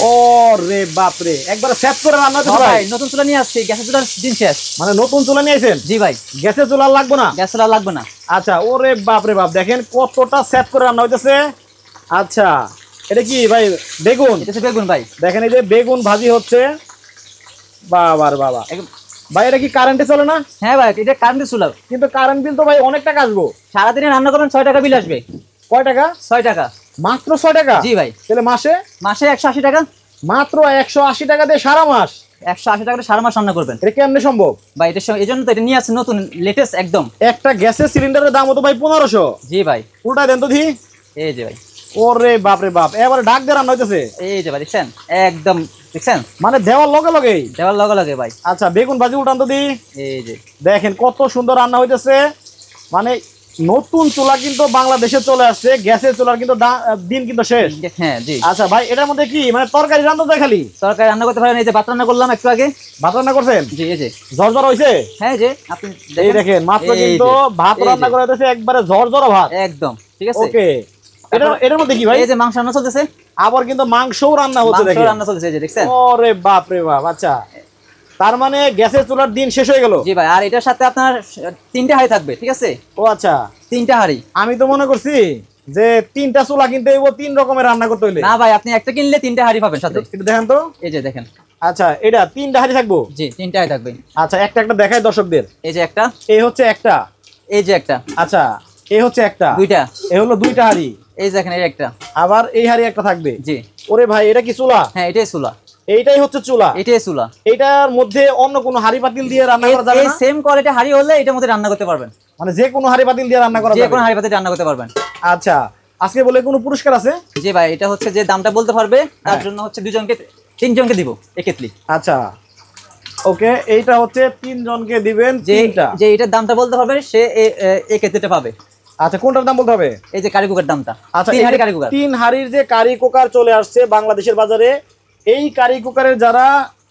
ওরে বাপরে, একবারে সেট করে রান্না হচ্ছে ভাই। নতুন চুলা নিয়ে আসছি, গ্যাসের চুলার দিন শেষ। মানে নতুন চুলা নিয়ে আইছেন? জি ভাই। গ্যাসের চুলা লাগবে না? গ্যাস চুলা লাগবে না। আচ্ছা, ওরে বাপরে বাপ, দেখেন কতটা সেট করে রান্না হইতেছে। আচ্ছা, এটা কি ভাই? বেগুন? এটা বেগুন ভাই। দেখেন এই যে বেগুন ভাজি হচ্ছে। বাবার বাবা ভাই, এটা কি কারেন্টে চলে না? হ্যাঁ ভাই, এটা কারেন্টের চুলা। কিন্তু কারেন্ট বিল তো ভাই অনেক টাকা আসবো। সারাদিনে রান্না করবেন 6 টাকা বিল আসবে। কয় টাকা? 6 টাকা। মাত্র 6 টাকা? জি ভাই। তাহলে মাসে 180 টাকা। মাত্র 180 টাকা দিয়ে সারা মাস? 180 টাকা সারা মাস রান্না করবেন। এটা কেমনে সম্ভব ভাই? এই জন্য তো এটা নিয়ে আসছে নতুন লেটেস্ট একদম। একটা গ্যাসের সিলিন্ডারের দাম হতো ভাই 1500। জি ভাই। উল্টা দেন তো দি। এই যে ভাই। ওরে বাপরে বাপ, এবারে ডাক দিয়ে রান্না হইতেছে। এই যে ভাই দেখছেন, একদম দেখছেন, মানে দেওয়ার লগে লগেই। দেওয়ার লগে লগে ভাই। আচ্ছা, বেগুন ভাজি উল্টান তো দি। এই যে দেখেন কত সুন্দর রান্না হইতেছে। মানে নতুন চুলা কিন্তু বাংলাদেশে চলে আসছে, গ্যাসের চুলার কিন্তু দিন কিন্তু শেষ। হ্যাঁ জি। আচ্ছা ভাই, এটার মধ্যে কি মানে তরকারি রান্না যায়? খালি তরকারি রান্না করতে পারেন। এই যে ভাত রান্না করলাম একটু আগে। ভাত রান্না করছেন? জি। এই যে ঝরঝর হইছে? হ্যাঁ, যে আপনি এই দেখেন মাত্র কিন্তু ভাত রান্না করে দিতেছে, একবারে ঝরঝর ভাত একদম। ঠিক আছে, ওকে। এটার মধ্যে কি ভাই? এই যে মাংস রান্না চলতেছে। আবার কিন্তু মাংসও রান্না হচ্ছে, দেখেন মাংস রান্না চলতেছে, এই যে দেখছেন। ওরে বাপ রে বাপ। আচ্ছা, তার মানে গ্যাসের চুলার দিন শেষ হয়ে গেল? জি ভাই। আর এটার সাথে আপনার 3টা হাঁড়ি থাকবে। ঠিক আছে? ও আচ্ছা, 3টা হাঁড়ি। আমি তো মনে করছি যে 3টা চুলা কিনতে হইব 3 রকমের রান্না করতে হইলে। না ভাই, আপনি একটা কিনলে 3টা হাঁড়ি পাবেন সাথে। একটু দেখেন তো। এই যে দেখেন। আচ্ছা, এটা 3টা হাঁড়ি থাকবো? জি, 3টা হাঁড়ি থাকবে। আচ্ছা, একটা একটা দেখাই দর্শকদের। এই যে একটা, এই হচ্ছে একটা। এই যে একটা। আচ্ছা, এই হচ্ছে একটা। 2টা। এই হলো 2টা হাঁড়ি। এই দেখেন, এই একটা। আবার এই হাঁড়ি একটা থাকবে? জি। ওরে ভাই, এটা কি চুলা? হ্যাঁ, এটাই চুলা। এইটাই হচ্ছে চুলা? এটাই চুলা। এটার মধ্যে অন্য কোনো হাঁড়ি পাতিল দিয়ে রান্না করা যাবে না? এই সেম কোয়ালিটি হাঁড়ি হলে এটার মধ্যে রান্না করতে পারবেন। মানে যে কোনো হাঁড়ি পাতিল দিয়ে রান্না করা যাবে? যে কোনো হাঁড়ি পাতিল রান্না করতে পারবেন। আচ্ছা, আজকে বলে কোনো পুরস্কার আছে? জি ভাই, এটা হচ্ছে যে দামটা বলতে পারবে তার জন্য হচ্ছে 3জনকে দিব একেতলি। আচ্ছা ওকে, এইটা হচ্ছে 3 জনকে দিবেন। যে এটার দামটা বলতে পারবে সে একেতলিটা পাবে। আচ্ছা, কোনটার দাম বলতে হবে? এই যে কারি কুকার দামটা। আচ্ছা, 3 হাঁড়ি কারি কুকার। 3 হাঁড়ির যে কারি কুকার চলে আসছে বাংলাদেশের বাজারে, এই কারি কুকারের যারা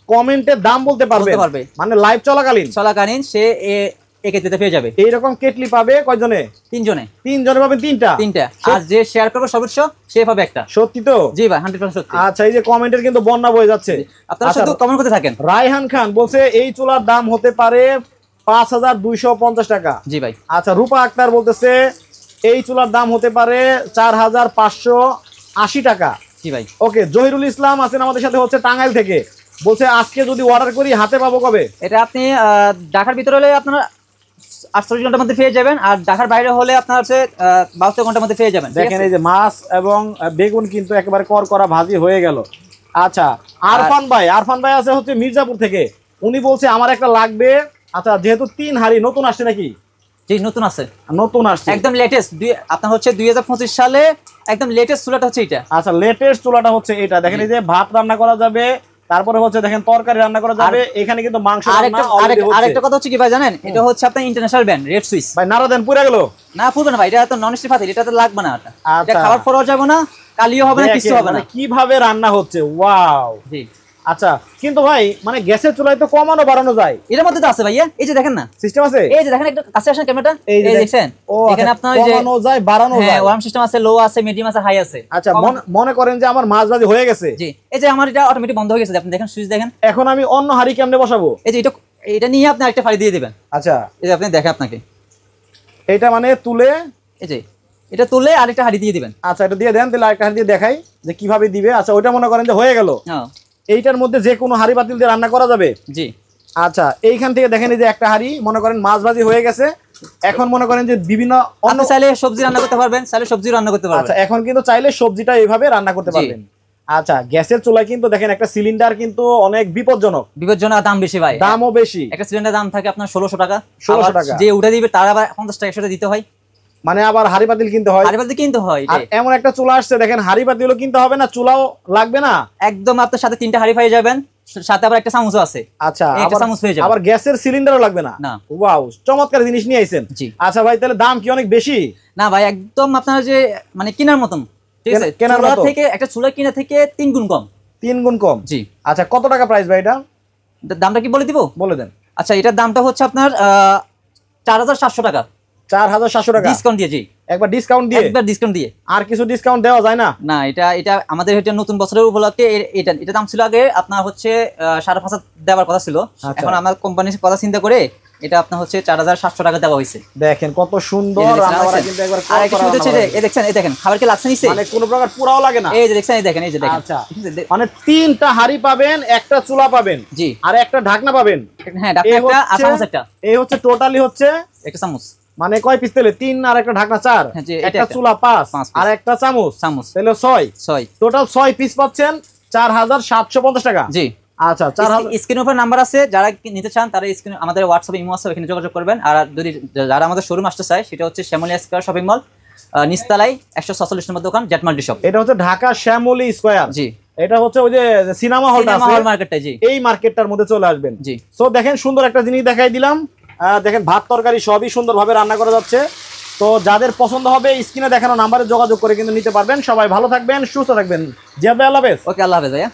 কমেন্টে দাম বলতে পারবে মানে লাইভ চলাকালীন সে একেতলিতে পেয়ে যাবে। এইরকম কেটলি পাবে কয়জনে? 3 জনে। 3 জনে পাবেন 3টা। আর যে শেয়ার করবে সর্বোচ্চ সে পাবে একটা। সত্যি তো? জি ভাই, 100% সত্যি। আচ্ছা, এই যে কমেন্টের কিন্তু বন্যা বয়ে যাচ্ছে। আপনারা শুধু কমেন্ট করতে থাকেন। রায়হান খান বলছে এই চুলার দাম হতে পারে 5250 টাকা। জি ভাই। আচ্ছা, রূপা আক্তার বলতেছে এই চুলার দাম হতে পারে 4580 টাকা। জি ভাই। ওকে, জহিরুল ইসলাম আছেন আমাদের সাথে, হচ্ছে টাঙ্গাইল থেকে, বলছে আজকে যদি অর্ডার করি হাতে পাবো কবে? এটা আপনি ঢাকার ভিতরে হলে আপনারা 48 ঘন্টার মধ্যে পেয়ে যাবেন, আর ঢাকার বাইরে হলে আপনার হচ্ছে 72 ঘন্টার মধ্যে পেয়ে যাবেন। দেখেন এই যে মাছ এবং বেগুন কিন্তু একেবারে করা ভাজি হয়ে গেল। আচ্ছা, আরফান ভাই আছে হচ্ছে মির্জাপুর থেকে, উনি বলছে আমার একটা লাগবে। আচ্ছা, যেহেতু 3 হাঁড়ি নতুন আসছে নাকি? জি, নতুন আসছে একদম লেটেস্ট। আপনার হচ্ছে 2025 সালে একদম লেটেস্ট চুলাটা হচ্ছে এটা। আচ্ছা, লেটেস্ট চুলাটা হচ্ছে এটা। দেখেন এই যে ভাত রান্না করা যাবে, তারপরে হচ্ছে দেখেন তরকারি রান্না করা যাবে, এখানে কিন্তু মাংস রান্না অলরেডি হচ্ছে। আরেকটা কথা হচ্ছে কি ভাই জানেন, এটা হচ্ছে আপনার ইন্টারন্যাশনাল ব্র্যান্ড রেড সুইস। ভাই নাড়া দেন, পুরো গেল না? পুরো না ভাই, এটা তো নন স্টিক পাতিল, এটা তো লাগবে না। এটা খাবার পরও যাবে না, কালিও হবে না, কিছু হবে না। কিভাবে রান্না হচ্ছে, ওয়াও। জি। আচ্ছা, কিন্তু ভাই মানে গ্যাসের চুলায় তো কমানো বাড়ানো যায়, এর মধ্যে তো আছে ভাইয়া। এই যে দেখেন না, সিস্টেম আছে। এই যে দেখেন, একটু কাছে আসেন ক্যামেরাটা। এই যে দেখছেন, এখানে আপনার যে কমানো যায় বাড়ানো যায়, ওয়ার্ম সিস্টেম আছে, লো আছে, মিডিয়াম আছে, হাই আছে। আচ্ছা, মনে করেন যে আমার মাছ ভাজি হয়ে গেছে। জি। এই যে আমার এটা অটোমেটিক বন্ধ হয়ে গেছে, আপনি দেখেন সুইচ দেখেন। এখন আমি অন্য হাঁড়ি কেমনে বসাবো? এই যে এটা নিয়ে আপনি আরেকটা ফাড়ি দিয়ে দিবেন। আচ্ছা, এই যে আপনি দেখে আপনাকে এটা মানে তুলে, এই যে এটা তুলে আরেকটা হাঁড়ি দিয়ে দিবেন। আচ্ছা, এটা দিয়ে দেন, তাহলে আরেকটা হাঁড়ি দিয়ে দেখাই যে কিভাবে দিবে। আচ্ছা, ওইটা মনে করেন যে হয়ে গেল। হ্যাঁ, এইটার মধ্যে যে কোনো হাঁড়ি পাতিল দিয়ে রান্না করা যাবে। জি। আচ্ছা, এইখান থেকে দেখেন এই যে একটা হাঁড়ি মনে করেন মাছ ভাজি হয়ে গেছে। এখন মনে করেন যে বিভিন্ন অন্য চাইলে সবজি রান্না করতে পারবেন, চাইলে সবজি রান্না করতে পারবেন। আচ্ছা, এখন কিন্তু চাইলে সবজিটা এইভাবে রান্না করতে পারবেন। আচ্ছা, গ্যাসের চুলায় কিন্তু দেখেন একটা সিলিন্ডার কিন্তু অনেক বিপজ্জনক। দাম বেশি ভাই, দামও বেশি। একটা সিলিন্ডার দাম থাকে আপনার 1600 টাকা। 1600 টাকা যে উঠে দিবে তার আবার 50 টাকা এক্সট্রা দিতে হয়। মানে আবার হাঁড়ি পাতিল কিনতে হয়, কিনতে হয়। আর এমন একটা চুলা আসছে দেখেন, হাঁড়ি পাতিলও কিনতে হবে না, চুলাও লাগবে না, একদম আপনার সাথে 3টা হাঁড়ি পেয়ে যাবেন, সাথে আবার একটা চামচও আছে। আচ্ছা, একটা চামচ পেয়ে যাবেন। আবার গ্যাসের সিলিন্ডারও লাগবে না। ওয়াও, চমৎকার জিনিস নিয়ে আইছেন। আচ্ছা ভাই, তাহলে দাম কি অনেক বেশি? না ভাই, একদম আপনার যে মানে কেনার মতন, ঠিক আছে? কেনার থেকে একটা চুলা কিনা থেকে 3 গুণ কম। 3 গুণ কম? জি। আচ্ছা, কত টাকা প্রাইস ভাই এটা? দামটা কি বলে দিব? বলে দেন। আচ্ছা, এটার দামটা হচ্ছে আপনার 4700 টাকা। 4700 টাকা ডিসকাউন্ট দিয়ে। জি। একবার ডিসকাউন্ট দিয়ে, একবার ডিসকাউন্ট দিয়ে। আর কিছু ডিসকাউন্ট দেওয়া যায় না? না, এটা আমাদের এটা নতুন বছরের উপলক্ষে এটা দাম ছিল আগে আপনার হচ্ছে 5,500 দেওয়ার কথা ছিল, এখন আমার কোম্পানির কথা চিন্তা করে এটা আপনার হচ্ছে 4,700 টাকা দেওয়া হয়েছে। দেখেন কত সুন্দর রান্নাবাড়া কিন্তু একবার আর একটা সুবিধা হচ্ছে এই দেখছেন, এই দেখেন খাবার কি লাগছে নিচে, মানে কোনো প্রকার পোড়াও লাগে না। এই যে দেখছেন, এই দেখেন, এই যে দেখেন। আচ্ছা, মানে 3টা হাড়ি পাবেন, একটা চুলা পাবেন, জি, আর একটা ঢাকনা পাবেন। হ্যাঁ, ঢাকনা একটা আর চামচ একটা। এই হচ্ছে টোটালি হচ্ছে একটা চামচ, মানে কয় পিস তেলে? 3 আর একটা ঢাকনা 4, হ্যাঁ, জি, একটা চুলা 5 আর একটা চামচ তাহলে 6, টোটাল 6 পিস পাচ্ছেন 4,750 টাকা। জি, আচ্ছা, 4,000। স্ক্রিনের উপর নাম্বার আছে, যারা নিতে চান তারা স্ক্রিনে আমাদের হোয়াটসঅ্যাপ, ইমো আছে, এখানে যোগাযোগ করবেন। আর যদি যারা আমাদের শোরুম আসতে চায় সেটা হচ্ছে শ্যামলী স্কয়ার শপিং মল, নিচতলায় 146 নম্বর দোকান, জেট মাল্টি শপ। এটা হচ্ছে ঢাকা শ্যামলী স্কয়ার। জি, এটা হচ্ছে ওই যে সিনেমা হলটা আছে, হল মার্কেটটা। জি, এই মার্কেটটার মধ্যে চলে আসবেন। জি, সো দেখেন সুন্দর একটা জিনিস দেখাই দিলাম। দেখেন ভাত তরকারি সবই সুন্দরভাবে রান্না করা যাচ্ছে। তো যাদের পছন্দ হবে স্ক্রিনে দেখানো নাম্বারে যোগাযোগ করে কিন্তু নিতে পারবেন। সবাই ভালো থাকবেন, সুস্থ থাকবেন। জিয়াদ ভাই, আল্লাহ হাফেজ। ওকে, আল্লাহ হাফেজ ভাইয়া।